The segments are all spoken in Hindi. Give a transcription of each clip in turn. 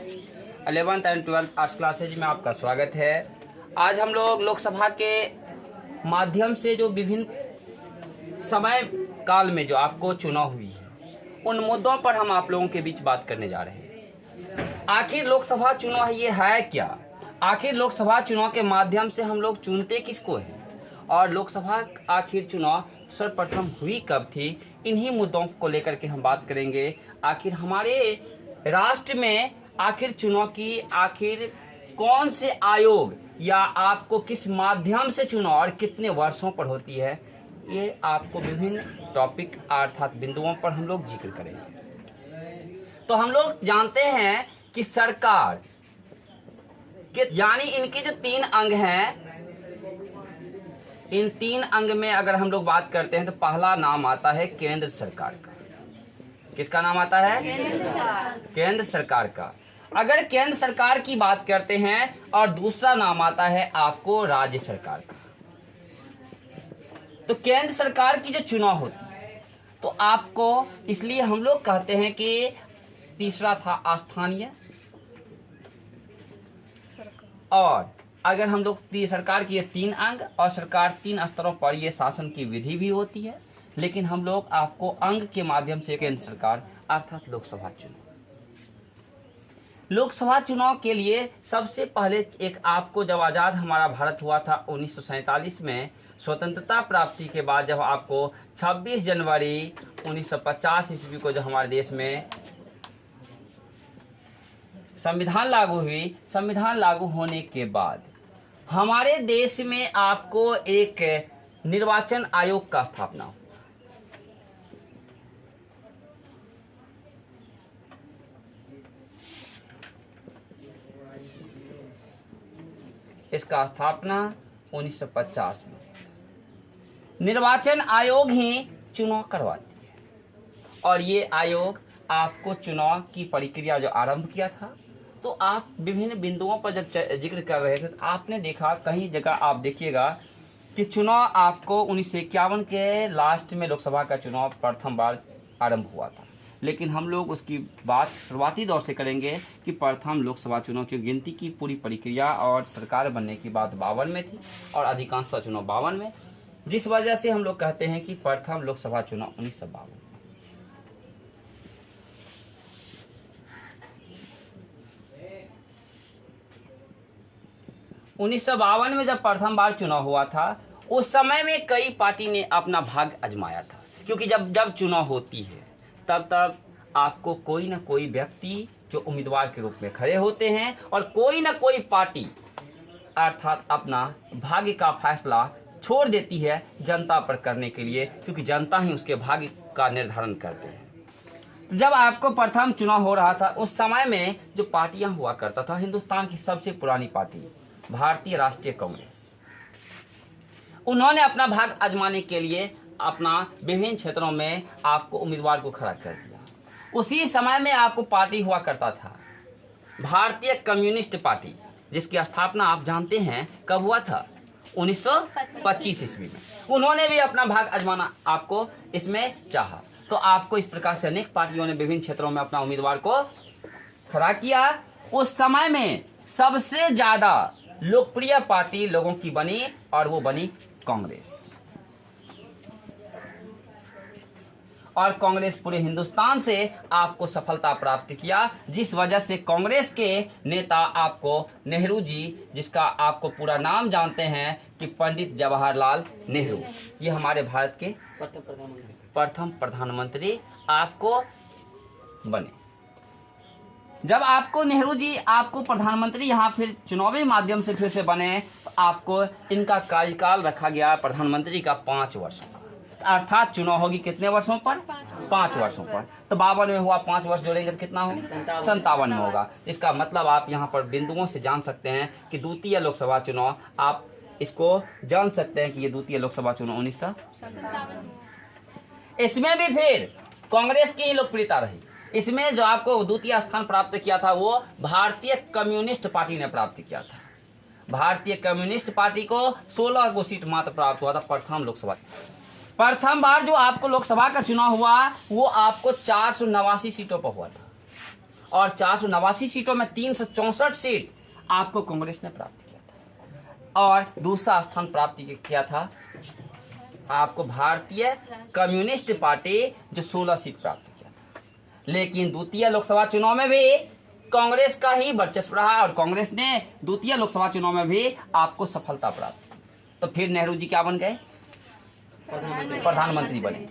11th and 12th arts classes में आपका स्वागत है। आज हम लोग लोकसभा के माध्यम से जो विभिन्न समय काल में जो आपको चुनाव हुई है उन मुद्दों पर हम आप लोगों के बीच बात करने जा रहे हैं। आखिर लोकसभा चुनाव ये है क्या? आखिर लोकसभा चुनाव के माध्यम से हम लोग चुनते किसको हैं और लोकसभा आखिर चुनाव सर्वप्रथम हुई कब थी, इन्हीं मुद्दों को लेकर के हम बात करेंगे। आखिर हमारे राष्ट्र में आखिर चुनाव की आखिर कौन से आयोग या आपको किस माध्यम से चुनाव और कितने वर्षों पर होती है, ये आपको विभिन्न टॉपिक अर्थात बिंदुओं पर हम लोग जिक्र करेंगे। तो हम लोग जानते हैं कि सरकार के यानी इनके जो 3 अंग हैं, इन 3 अंग में अगर हम लोग बात करते हैं तो पहला नाम आता है केंद्र सरकार का। किसका नाम आता है? केंद्र सरकार का। अगर केंद्र सरकार की बात करते हैं और दूसरा नाम आता है आपको राज्य सरकार का। तो केंद्र सरकार की जो चुनाव होती है तो आपको इसलिए हम लोग कहते हैं कि तीसरा था स्थानीय, और अगर हम लोग सरकार की ये 3 अंग और सरकार 3 स्तरों पर ये शासन की विधि भी होती है, लेकिन हम लोग आपको अंग के माध्यम से केंद्र सरकार अर्थात लोकसभा चुनाव। लोकसभा चुनाव के लिए सबसे पहले एक आपको जब आज़ाद हमारा भारत हुआ था 1947 में, स्वतंत्रता प्राप्ति के बाद जब आपको 26 जनवरी 1950 ईस्वी को जो हमारे देश में संविधान लागू हुई, संविधान लागू होने के बाद हमारे देश में आपको एक निर्वाचन आयोग का स्थापना हुआ। इसका स्थापना 1950 में निर्वाचन आयोग ही चुनाव करवाती है, और ये आयोग आपको चुनाव की प्रक्रिया जो आरंभ किया था, तो आप विभिन्न बिंदुओं पर जब जिक्र कर रहे थे तो आपने देखा कहीं जगह आप देखिएगा कि चुनाव आपको 1951 के लास्ट में लोकसभा का चुनाव प्रथम बार आरंभ हुआ था, लेकिन हम लोग उसकी बात शुरुआती दौर से करेंगे कि प्रथम लोकसभा चुनाव की गिनती की पूरी प्रक्रिया और सरकार बनने की बात 52 में थी और अधिकांशतः चुनाव 52 में, जिस वजह से हम लोग कहते हैं कि प्रथम लोकसभा चुनाव 1952। 1952 में जब प्रथम बार चुनाव हुआ था, उस समय में कई पार्टी ने अपना भाग्य आजमाया था, क्योंकि जब चुनाव होती है तब आपको कोई ना कोई व्यक्ति जो उम्मीदवार के रूप में खड़े होते हैं और कोई ना कोई पार्टी अर्थात अपना भाग्य का फैसला छोड़ देती है जनता पर करने के लिए, क्योंकि जनता ही उसके भाग्य का निर्धारण करते हैं। जब आपको प्रथम चुनाव हो रहा था उस समय में जो पार्टियां हुआ करता था, हिंदुस्तान की सबसे पुरानी पार्टी भारतीय राष्ट्रीय कांग्रेस, उन्होंने अपना भाग्य आजमाने के लिए अपना विभिन्न क्षेत्रों में आपको उम्मीदवार को खड़ा कर दिया। उसी समय में आपको पार्टी हुआ करता था भारतीय कम्युनिस्ट पार्टी, जिसकी स्थापना आप जानते हैं कब हुआ था? 1925 ईस्वी में। उन्होंने भी अपना भाग्य आजमाना आपको इसमें चाहा। तो आपको इस प्रकार से अनेक पार्टियों ने विभिन्न क्षेत्रों में अपना उम्मीदवार को खड़ा किया। उस समय में सबसे ज्यादा लोकप्रिय पार्टी लोगों की बनी और वो बनी कांग्रेस, और कांग्रेस पूरे हिंदुस्तान से आपको सफलता प्राप्त किया, जिस वजह से कांग्रेस के नेता आपको नेहरू जी, जिसका आपको पूरा नाम जानते हैं कि पंडित जवाहरलाल नेहरू, ये हमारे भारत के प्रथम प्रधानमंत्री आपको बने। जब आपको नेहरू जी आपको प्रधानमंत्री यहाँ फिर चुनावी माध्यम से फिर से बने, तो आपको इनका कार्यकाल रखा गया प्रधानमंत्री का 5 वर्षों का, अर्थात चुनाव होगी कितने वर्षों पर? 5 वर्षों पर। तो 52 में हुआ, 5 वर्ष जोड़ेंगे तो कितना होगा? 57 में होगा। इसका मतलब आप यहाँ पर बिंदुओं से जान सकते हैं कि द्वितीय लोकसभा चुनाव, आप इसको जान सकते हैं कि ये द्वितीय लोकसभा चुनाव 1957। इसमें भी फिर कांग्रेस की लोकप्रियता रही। इसमें जो आपको द्वितीय स्थान प्राप्त किया था वो भारतीय कम्युनिस्ट पार्टी ने प्राप्त किया था। भारतीय कम्युनिस्ट पार्टी को 16 गो सीट मात्र प्राप्त हुआ था प्रथम लोकसभा। प्रथम बार जो आपको लोकसभा का चुनाव हुआ वो आपको 489 सीटों पर हुआ था, और 489 सीटों में 364 सीट आपको कांग्रेस ने प्राप्त किया था। और दूसरा स्थान प्राप्त किया था आपको भारतीय कम्युनिस्ट पार्टी, जो 16 सीट प्राप्त किया था। लेकिन द्वितीय लोकसभा चुनाव में भी कांग्रेस का ही वर्चस्व रहा और कांग्रेस ने द्वितीय लोकसभा चुनाव में भी आपको सफलता प्राप्त की। तो फिर नेहरू जी क्या बन गए? प्रधानमंत्री बने।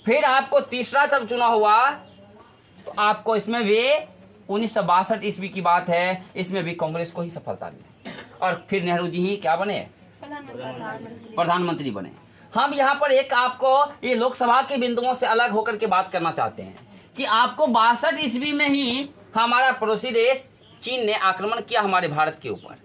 फिर आपको तीसरा जब चुनाव हुआ तो आपको इसमें भी 1962 ईस्वी की बात है, इसमें भी कांग्रेस को ही सफलता मिली और फिर नेहरू जी ही क्या बने? प्रधानमंत्री बने। हम यहाँ पर एक आपको ये लोकसभा के बिंदुओं से अलग होकर के बात करना चाहते हैं कि आपको 62 ईस्वी में ही हमारा पड़ोसी देश चीन ने आक्रमण किया हमारे भारत के ऊपर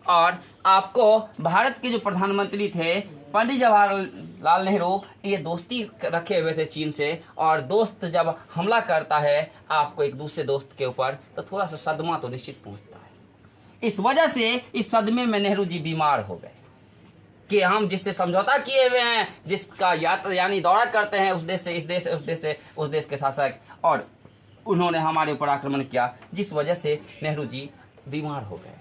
और आपको भारत के जो प्रधानमंत्री थे पंडित जवाहरलाल नेहरू, ये दोस्ती रखे हुए थे चीन से और दोस्त जब हमला करता है आपको एक दूसरे दोस्त के ऊपर तो थोड़ा सा सदमा तो निश्चित पहुंचता है। इस वजह से इस सदमे में नेहरू जी बीमार हो गए कि हम जिससे समझौता किए हुए हैं, जिसका यात्रा यानी दौरा करते हैं उस देश से इस देश से उस देश से उस देश के शासक, और उन्होंने हमारे ऊपर आक्रमण किया, जिस वजह से नेहरू जी बीमार हो गए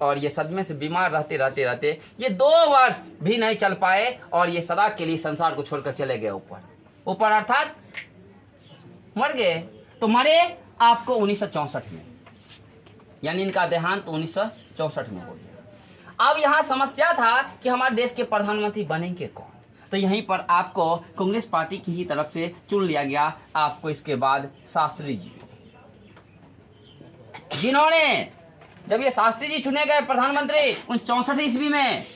और ये सदमे से बीमार रहते रहते रहते ये 2 वर्ष भी नहीं चल पाए और ये सदा के लिए संसार को छोड़कर चले गए ऊपर अर्थात मर गए। तो मरे आपको 1964 में, यानी इनका देहांत 1964 में हो गया। अब यहाँ समस्या था कि हमारे देश के प्रधानमंत्री बनेंगे कौन, तो यहीं पर आपको कांग्रेस पार्टी की ही तरफ से चुन लिया गया आपको इसके बाद शास्त्री जी, जिन्होंने जब ये शास्त्री जी चुने गए प्रधानमंत्री 1964 ईस्वी में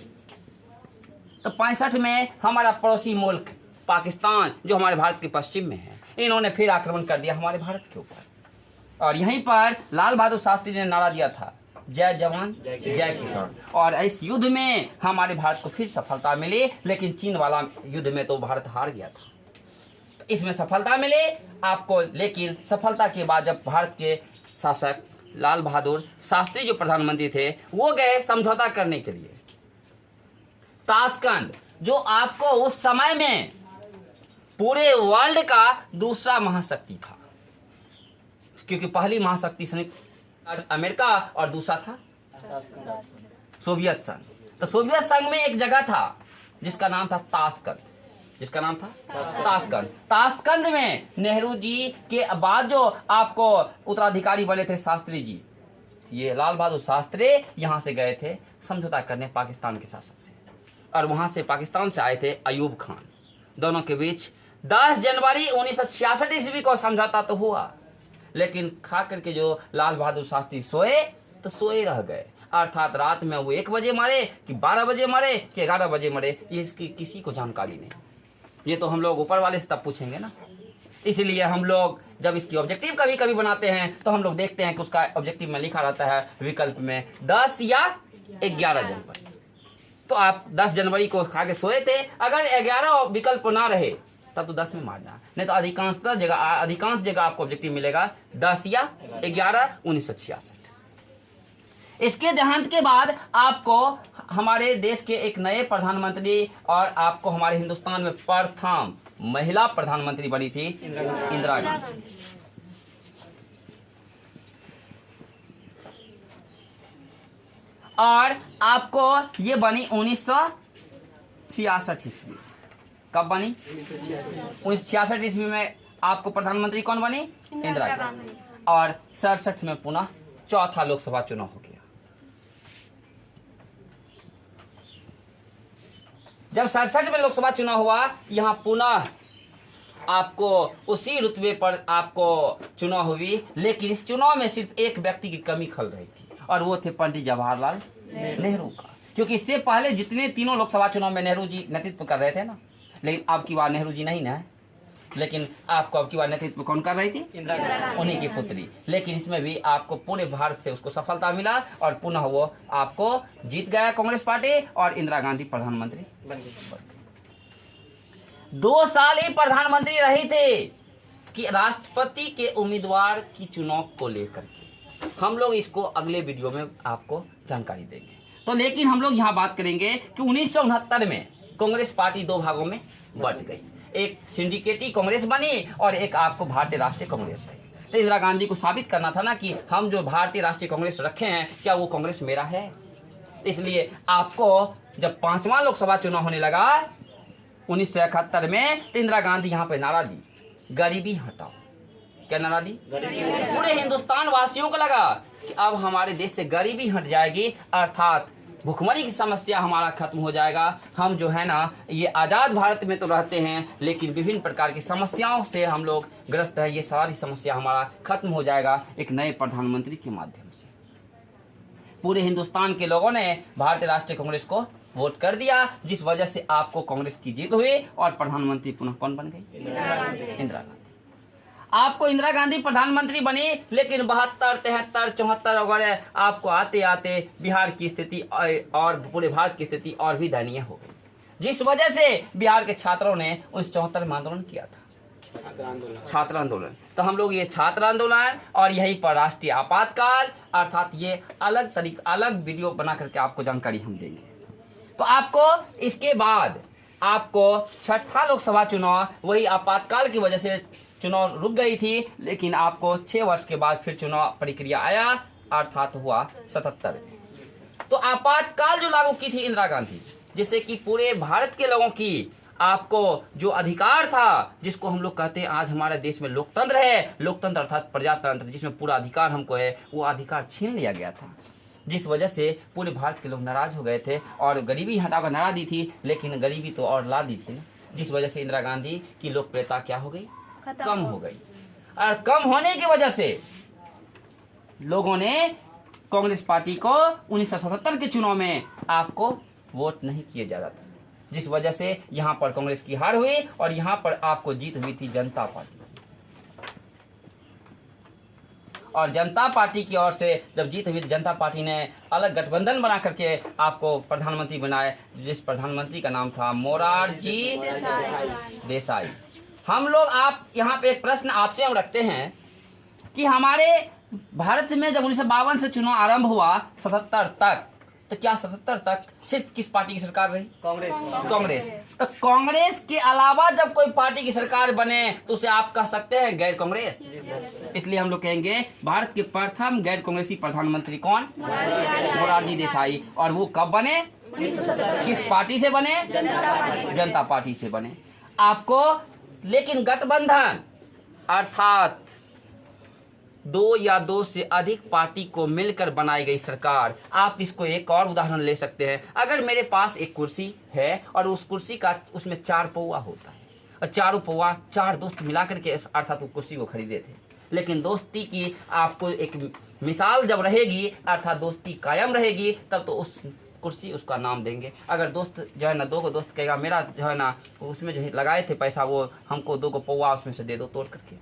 तो 65 में हमारा पड़ोसी मुल्क पाकिस्तान जो हमारे भारत के पश्चिम में है, इन्होंने फिर आक्रमण कर दिया हमारे भारत के ऊपर और यहीं पर लाल बहादुर शास्त्री जी ने नारा दिया था, जय जवान जय किसान। और इस युद्ध में हमारे भारत को फिर सफलता मिली, लेकिन चीन वाला युद्ध में तो भारत हार गया था। तो इसमें सफलता मिली आपको, लेकिन सफलता के बाद जब भारत के शासक लाल बहादुर शास्त्री जो प्रधानमंत्री थे वो गए समझौता करने के लिए ताशकंद, जो आपको उस समय में पूरे वर्ल्ड का दूसरा महाशक्ति था, क्योंकि पहली महाशक्ति संयुक्त अमेरिका और दूसरा था सोवियत संघ। तो सोवियत संघ में एक जगह था जिसका नाम था ताशकंद, जिसका नाम था ताशकंद। ताशकंद में नेहरू जी के बाद जो आपको उत्तराधिकारी बने थे शास्त्री जी, ये लाल बहादुर शास्त्री यहाँ से गए थे समझौता करने पाकिस्तान के शासक से और वहाँ से पाकिस्तान से आए थे अयूब खान। दोनों के बीच 10 जनवरी 1966 ईस्वी को समझौता तो हुआ, लेकिन खा करके जो लाल बहादुर शास्त्री सोए तो सोए रह गए, अर्थात रात में वो 1 बजे मरे कि 12 बजे मरे कि 11 बजे मरे, ये इसकी किसी को जानकारी नहीं। ये तो हम लोग ऊपर वाले से तब पूछेंगे ना। इसलिए हम लोग जब इसकी ऑब्जेक्टिव कभी कभी बनाते हैं तो हम लोग देखते हैं कि उसका ऑब्जेक्टिव में लिखा रहता है विकल्प में 10 या 11 जनवरी। तो आप 10 जनवरी को खा के सोए थे, अगर 11 विकल्प ना रहे तब तो 10 में मारना, नहीं तो अधिकांश जगह आपको ऑब्जेक्टिव मिलेगा 10 या 11 1966। इसके देहांत के बाद आपको हमारे देश के एक नए प्रधानमंत्री और आपको हमारे हिंदुस्तान में प्रथम महिला प्रधानमंत्री बनी थी इंदिरा गांधी। और आपको ये बनी 1966 ईस्वी। कब बनी? 1966 ईस्वी में आपको प्रधानमंत्री कौन बनी? इंदिरा गांधी। और 67 में पुनः चौथा लोकसभा चुनाव हो गया। जब 67 में लोकसभा चुनाव हुआ, यहाँ पुनः आपको उसी रुतबे पर आपको चुनाव हुई, लेकिन इस चुनाव में सिर्फ एक व्यक्ति की कमी खल रही थी और वो थे पंडित जवाहरलाल नेहरू का, क्योंकि इससे पहले जितने तीनों लोकसभा चुनाव में नेहरू जी नेतृत्व कर रहे थे ना, लेकिन अब की बार नेहरू जी नहीं ना, लेकिन आपको अब की बार नेतृत्व कौन कर रही थी? इंदिरा गांधी, उन्हीं की पुत्री। लेकिन इसमें भी आपको पूरे भारत से उसको सफलता मिला और पुनः वो आपको जीत गया कांग्रेस पार्टी और इंदिरा गांधी प्रधानमंत्री बन गई। 2 साल ही प्रधानमंत्री रही थे कि राष्ट्रपति के उम्मीदवार की चुनाव को लेकर के हम लोग इसको अगले वीडियो में आपको जानकारी देंगे। तो लेकिन हम लोग यहाँ बात करेंगे कि 1969 में कांग्रेस पार्टी 2 भागों में बट गई, एक सिंडिकेटी कांग्रेस बनी और एक आपको भारतीय राष्ट्रीय कांग्रेस है। तो इंदिरा गांधी को साबित करना था ना कि हम जो भारतीय राष्ट्रीय कांग्रेस रखे हैं क्या वो कांग्रेस मेरा है। इसलिए आपको जब 5वां लोकसभा चुनाव होने लगा 1971 में, तो इंदिरा गांधी यहाँ पे नारा दी, गरीबी हटाओ। क्या नारा दी? पूरे हिंदुस्तान वासियों को लगा कि अब हमारे देश से गरीबी हट जाएगी, अर्थात भुखमरी की समस्या हमारा खत्म हो जाएगा। हम जो है ना ये आज़ाद भारत में तो रहते हैं लेकिन विभिन्न प्रकार की समस्याओं से हम लोग ग्रस्त हैं, ये सारी समस्या हमारा खत्म हो जाएगा एक नए प्रधानमंत्री के माध्यम से। पूरे हिंदुस्तान के लोगों ने भारतीय राष्ट्रीय कांग्रेस को वोट कर दिया, जिस वजह से आपको कांग्रेस की जीत हुई और प्रधानमंत्री पुनः कौन बन गई? इंदिरा गांधी। आपको इंदिरा गांधी प्रधानमंत्री बनी, लेकिन 72, 73, 74 वगैरह आपको आते आते बिहार की स्थिति और पूरे भारत की स्थिति और भी दयनीय हो गई, जिस वजह से बिहार के छात्रों ने उस 74 में आंदोलन किया था, छात्र आंदोलन। तो हम लोग ये छात्र आंदोलन और यहीं पर राष्ट्रीय आपातकाल, अर्थात ये अलग वीडियो बना करके आपको जानकारी हम देंगे। तो आपको इसके बाद आपको 6ठा लोकसभा चुनाव, वही आपातकाल की वजह से चुनाव रुक गई थी, लेकिन आपको 6 वर्ष के बाद फिर चुनाव प्रक्रिया आया, अर्थात हुआ 77। तो आपातकाल जो लागू की थी इंदिरा गांधी, जिससे कि पूरे भारत के लोगों की आपको जो अधिकार था, जिसको हम लोग कहते हैं आज हमारे देश में लोकतंत्र है, लोकतंत्र अर्थात प्रजातंत्र, जिसमें पूरा अधिकार हमको है, वो अधिकार छीन लिया गया था, जिस वजह से पूरे भारत के लोग नाराज हो गए थे और गरीबी हटाकर नारा दी थी, लेकिन गरीबी तो और ला दी थी ना, जिस वजह से इंदिरा गांधी की लोकप्रियता क्या हो गई? कम हो गई। और कम होने की वजह से लोगों ने कांग्रेस पार्टी को 1977 के चुनाव में आपको वोट नहीं किए जा रहा था, जिस वजह से यहां पर कांग्रेस की हार हुई और यहां पर आपको जीत हुई थी जनता पार्टी। और जनता पार्टी की ओर से जब जीत हुई, जनता पार्टी ने अलग गठबंधन बना करके आपको प्रधानमंत्री बनाए, जिस प्रधानमंत्री का नाम था मोरारजी देसाई। हम लोग आप यहाँ पे एक प्रश्न आपसे हम रखते हैं कि हमारे भारत में जब 1952 से चुनाव आरंभ हुआ 77 तक, तो क्या 77 तक सिर्फ किस पार्टी की सरकार रही? कांग्रेस। तो कांग्रेस के अलावा जब कोई पार्टी की सरकार बने तो उसे आप कह सकते हैं गैर कांग्रेस। इसलिए हम लोग कहेंगे भारत के प्रथम गैर कांग्रेसी प्रधानमंत्री कौन? मोरारजी देसाई। और वो कब बने? किस पार्टी से बने? जनता पार्टी से बने। आपको लेकिन गठबंधन अर्थात 2 या 2 से अधिक पार्टी को मिलकर बनाई गई सरकार। आप इसको एक और उदाहरण ले सकते हैं। अगर मेरे पास एक कुर्सी है और उस कुर्सी का उसमें 4 पौवा होता है और चारों पौवा 4 दोस्त मिलाकर के अर्थात वो कुर्सी को खरीदे थे, लेकिन दोस्ती की आपको एक मिसाल जब रहेगी अर्थात दोस्ती कायम रहेगी, तब तो उस कुर्सी उसका नाम देंगे। अगर दोस्त जो है ना 2 को दोस्त कहेगा मेरा जो है ना उसमें जो लगाए थे पैसा वो हमको 2 को पौवा उसमें से दे दो तोड़ करके,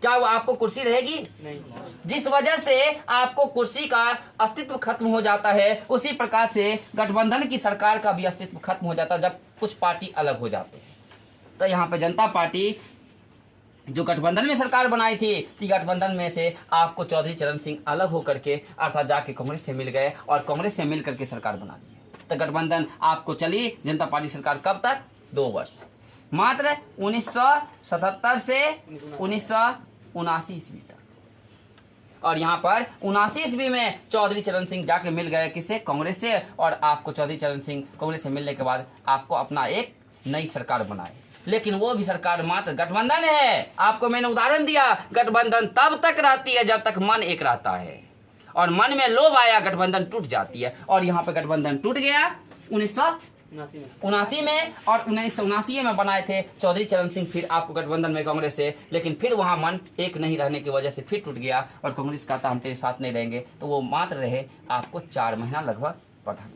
क्या वो आपको कुर्सी रहेगी? नहीं। जिस वजह से आपको कुर्सी का अस्तित्व खत्म हो जाता है, उसी प्रकार से गठबंधन की सरकार का भी अस्तित्व खत्म हो जाता है जब कुछ पार्टी अलग हो जाते हैं। तो यहाँ पे जनता पार्टी जो गठबंधन में सरकार बनाई थी, कि गठबंधन में से आपको चौधरी चरण सिंह अलग होकर के अर्थात जाके कांग्रेस से मिल गए और कांग्रेस से मिल करके सरकार बना दी। तो गठबंधन आपको चली जनता पार्टी सरकार कब तक? 2 वर्ष, मात्र 1977 से 1979 ईस्वी तक। और यहाँ पर 79 ईस्वी में चौधरी चरण सिंह जाके मिल गए किससे? कांग्रेस से। और आपको चौधरी चरण सिंह कांग्रेस से मिलने के बाद आपको अपना एक नई सरकार बनाए, लेकिन वो भी सरकार मात्र गठबंधन है। आपको मैंने उदाहरण दिया, गठबंधन तब तक रहती है जब तक मन एक रहता है, और मन में लोभ आया गठबंधन टूट जाती है। और यहाँ पे गठबंधन टूट गया 1979 में, और 1979 में बनाए थे चौधरी चरण सिंह फिर आपको गठबंधन में कांग्रेस से, लेकिन फिर वहां मन एक नहीं रहने की वजह से फिर टूट गया और कांग्रेस कहता हम तेरे साथ नहीं रहेंगे। तो वो मात्र रहे आपको 4 महीना लगभग प्रधानमंत्री।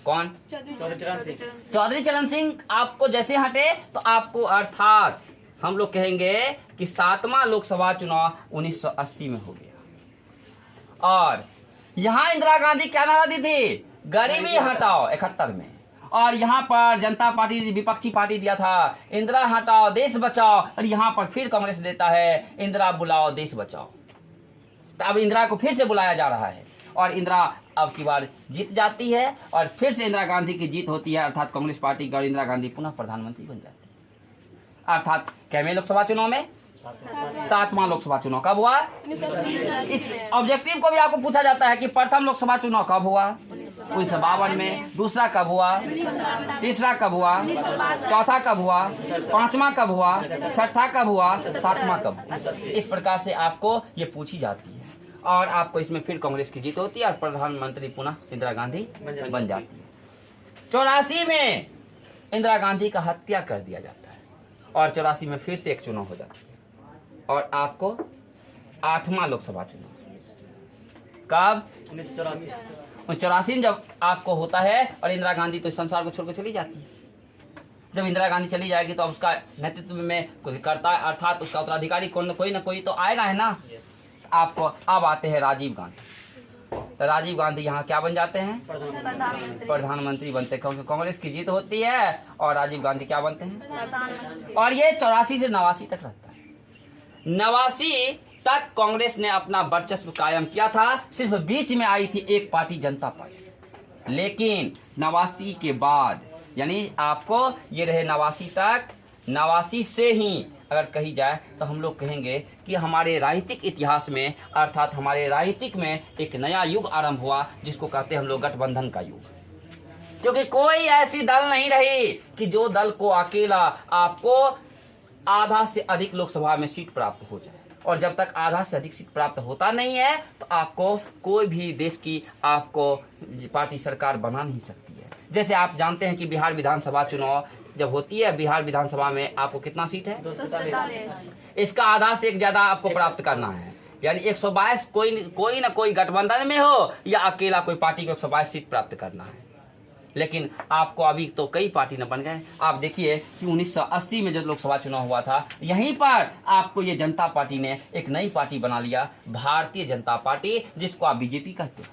कौन? चौधरी चरण सिंह आपको जैसे हटे तो आपको अर्थात हम लोग कहेंगे कि 7वां लोकसभा चुनाव 1980 में हो गया। और यहां इंदिरा गांधी क्या नारा दी थी? गरीबी हटाओ 71 में। और यहाँ पर जनता पार्टी विपक्षी पार्टी दिया था इंदिरा हटाओ देश बचाओ, और यहाँ पर फिर कांग्रेस देता है इंदिरा बुलाओ देश बचाओ। तो अब इंदिरा को फिर से बुलाया जा रहा है और इंदिरा अब की बार जीत जाती है और फिर से इंदिरा गांधी की जीत होती है, अर्थात कांग्रेस पार्टी की, और इंदिरा गांधी पुनः प्रधानमंत्री बन जाती है। अर्थात कैमे लोकसभा चुनाव में 7वां लोकसभा चुनाव कब हुआ? इस ऑब्जेक्टिव को भी आपको पूछा जाता है कि प्रथम लोकसभा चुनाव कब हुआ? 1952 में। दूसरा कब हुआ? तीसरा कब हुआ? चौथा कब हुआ? पांचवा कब हुआ? छठा कब हुआ? सातवां कब हुआ? इस प्रकार से आपको ये पूछी जाती है और आपको इसमें फिर कांग्रेस की जीत होती है और प्रधानमंत्री पुनः इंदिरा गांधी बन जाती है। 84 में इंदिरा गांधी का हत्या कर दिया जाता है और 84 में फिर से एक चुनाव हो जाता है और आपको 8वां लोकसभा चुनाव कब? 1984 में जब आपको होता है और इंदिरा गांधी तो इस संसार को छोड़कर चली जाती है। जब इंदिरा गांधी चली जाएगी तो अब उसका नेतृत्व में कोई करता है, अर्थात उसका उत्तराधिकारी कोई ना कोई तो आएगा, है ना। आपको अब आते हैं राजीव गांधी। तो राजीव गांधी यहाँ क्या बन जाते हैं? प्रधानमंत्री बनते हैं, क्योंकि कांग्रेस की जीत होती है और राजीव गांधी क्या बनते हैं? और ये 84 से 89 तक रहता है। 89 तक कांग्रेस ने अपना वर्चस्व कायम किया था। सिर्फ बीच में आई थी एक पार्टी, जनता पार्टी। लेकिन 89 के बाद, यानी आपको ये रहे 89 तक, 89 से ही अगर कही जाए तो हम लोग कहेंगे कि हमारे राजनीतिक इतिहास में, अर्थात हमारे राजनीतिक में एक नया युग आरंभ हुआ जिसको कहते हैं हम लोग गठबंधन का युग। क्योंकि कोई ऐसी दल नहीं रही कि जो दल को अकेला आपको आधा से अधिक लोकसभा में सीट प्राप्त हो जाए, और जब तक आधा से अधिक सीट प्राप्त होता नहीं है तो आपको कोई भी देश की आपको पार्टी सरकार बना नहीं सकती है। जैसे आप जानते हैं कि बिहार विधानसभा चुनाव जब होती है, बिहार विधानसभा में आपको कितना सीट है? 243। इसका आधा से एक ज्यादा आपको प्राप्त करना है, यानी 122 कोई ना कोई गठबंधन में हो या अकेला कोई पार्टी को 122 सीट प्राप्त करना है। लेकिन आपको अभी तो कई पार्टी न बन गए। आप देखिए कि 1980 में जब लोकसभा चुनाव हुआ था, यहीं पर आपको ये जनता पार्टी ने एक नई पार्टी बना लिया, भारतीय जनता पार्टी, जिसको आप बीजेपी कहते हैं।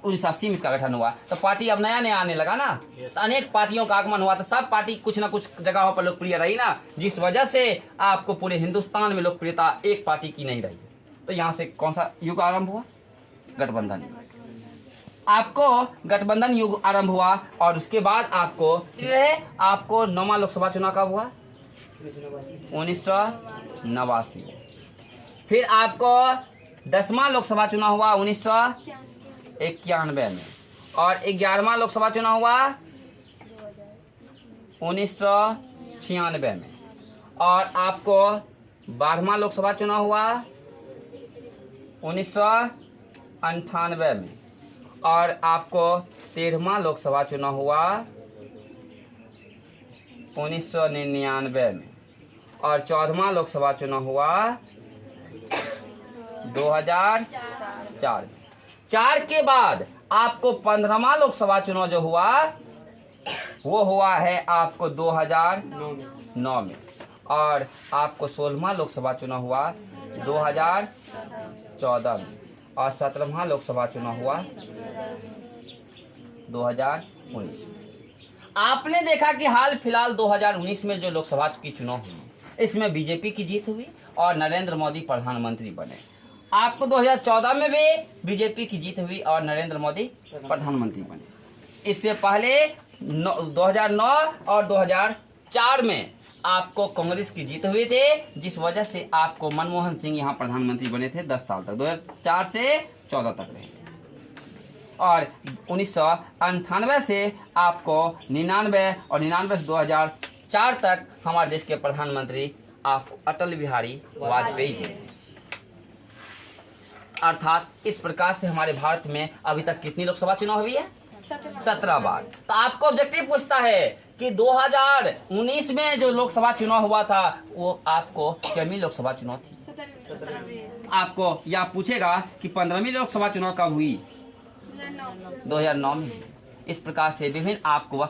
1980 में इसका गठन हुआ तो पार्टी अब नया नया आने लगा ना। तो अनेक पार्टियों का आगमन हुआ तो सब पार्टी कुछ ना कुछ जगहों पर लोकप्रिय रही ना, जिस वजह से आपको पूरे हिंदुस्तान में लोकप्रियता एक पार्टी की नहीं रही। तो यहाँ से कौन सा युग आरंभ हुआ? गठबंधन। आपको गठबंधन युग आरंभ हुआ और उसके बाद आपको 9वां लोकसभा चुनाव कब हुआ? 1989। फिर आपको 10वां लोकसभा चुनाव हुआ 1991 में, और 11वां लोकसभा चुनाव हुआ 1996 में, और आपको 12वां लोकसभा चुनाव हुआ 1998 में, और आपको 13वां लोकसभा चुनाव हुआ 1999 में, और 14वां लोकसभा चुनाव हुआ 2004 में। 4 के बाद आपको 15वां लोकसभा चुनाव जो हुआ वो हुआ है आपको 2009 में, और आपको 16वां लोकसभा चुनाव हुआ 2014 में, और 17वां लोकसभा चुनाव हुआ 2019 में। आपने देखा कि हाल फिलहाल 2019 में जो लोकसभा की चुनाव हुई, इसमें बीजेपी की जीत हुई और नरेंद्र मोदी प्रधानमंत्री बने। आपको 2014 में भी बीजेपी की जीत हुई और नरेंद्र मोदी प्रधानमंत्री बने। इससे पहले 2009 और 2004 में आपको कांग्रेस की जीत हुई थी, जिस वजह से आपको मनमोहन सिंह यहाँ प्रधानमंत्री बने थे 10 साल तक, 2004 से 14 तक रहे। और 1998 से आपको 99 और 99 से 2004 तक हमारे देश के प्रधानमंत्री आपको अटल बिहारी वाजपेयी जी। अर्थात इस प्रकार से हमारे भारत में अभी तक कितनी लोकसभा चुनाव हुई है? 17 बार। तो आपको ऑब्जेक्टिव पूछता है कि 2019 में जो लोकसभा चुनाव हुआ था वो आपको कितनी लोकसभा चुनाव थी? आपको यह पूछेगा कि 15वीं लोकसभा चुनाव कब हुई? 2009 में। इस प्रकार से विभिन्न आपको